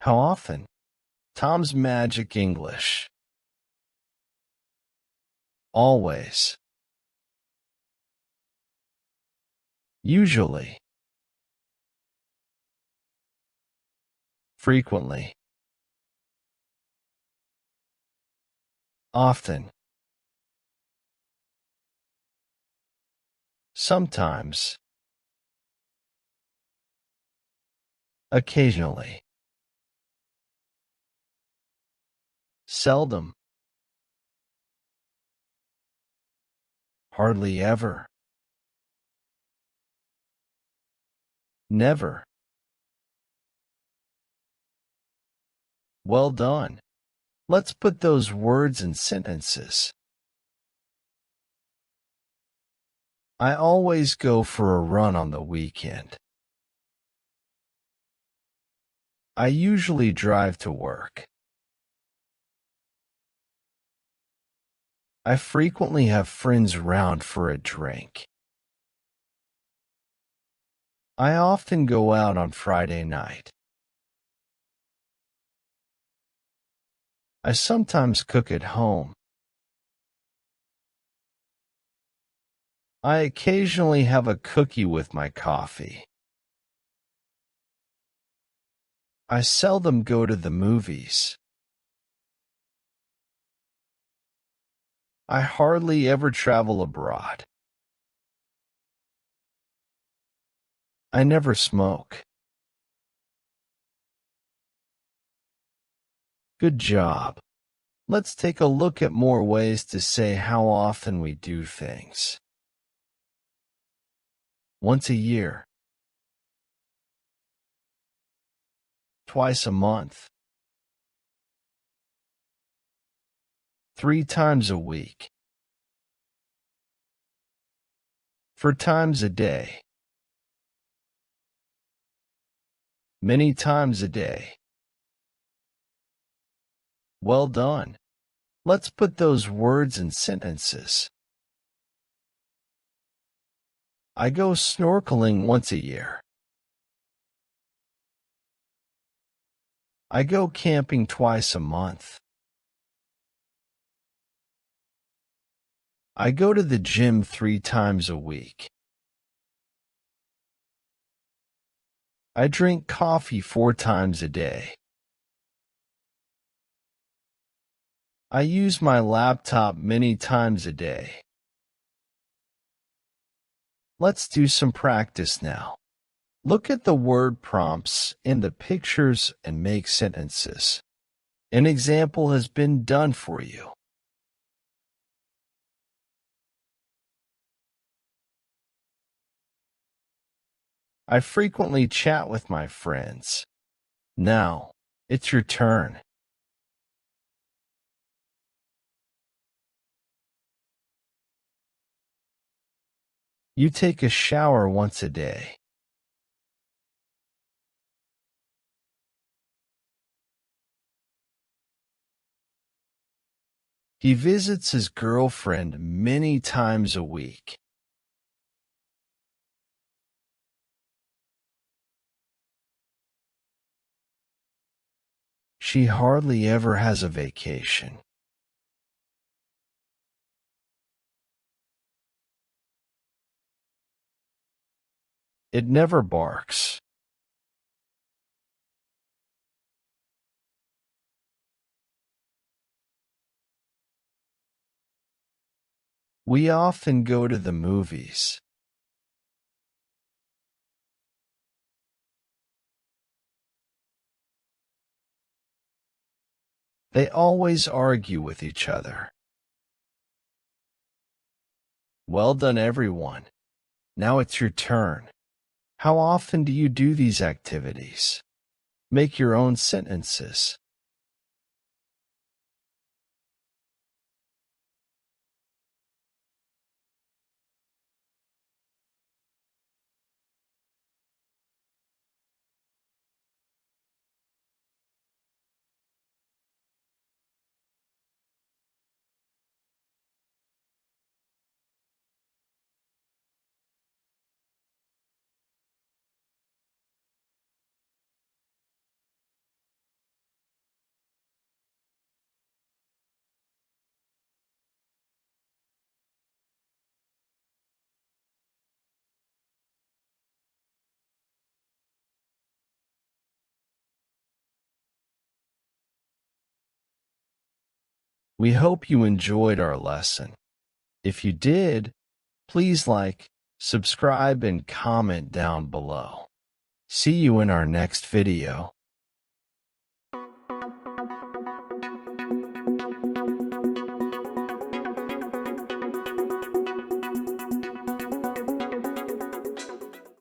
How often? Tom's Magic English. Always. Usually. Frequently. Often. Sometimes. Occasionally. Seldom. Hardly ever. Never. Well done. Let's put those words in sentences. I always go for a run on the weekend. I usually drive to work. I frequently have friends round for a drink. I often go out on Friday night. I sometimes cook at home. I occasionally have a cookie with my coffee. I seldom go to the movies. I hardly ever travel abroad. I never smoke. Good job. Let's take a look at more ways to say how often we do things. Once a year. Twice a month. 3 times a week. 4 times a day. Many times a day. Well done. Let's put those words in sentences. I go snorkeling once a year. I go camping twice a month. I go to the gym 3 times a week. I drink coffee 4 times a day. I use my laptop many times a day. Let's do some practice now. Look at the word prompts in the pictures and make sentences. An example has been done for you. I frequently chat with my friends. Now, it's your turn. You take a shower once a day. He visits his girlfriend many times a week. She hardly ever has a vacation. It never barks. We often go to the movies. They always argue with each other. Well done, everyone. Now it's your turn. How often do you do these activities? Make your own sentences. We hope you enjoyed our lesson. If you did, please like, subscribe, and comment down below. See you in our next video.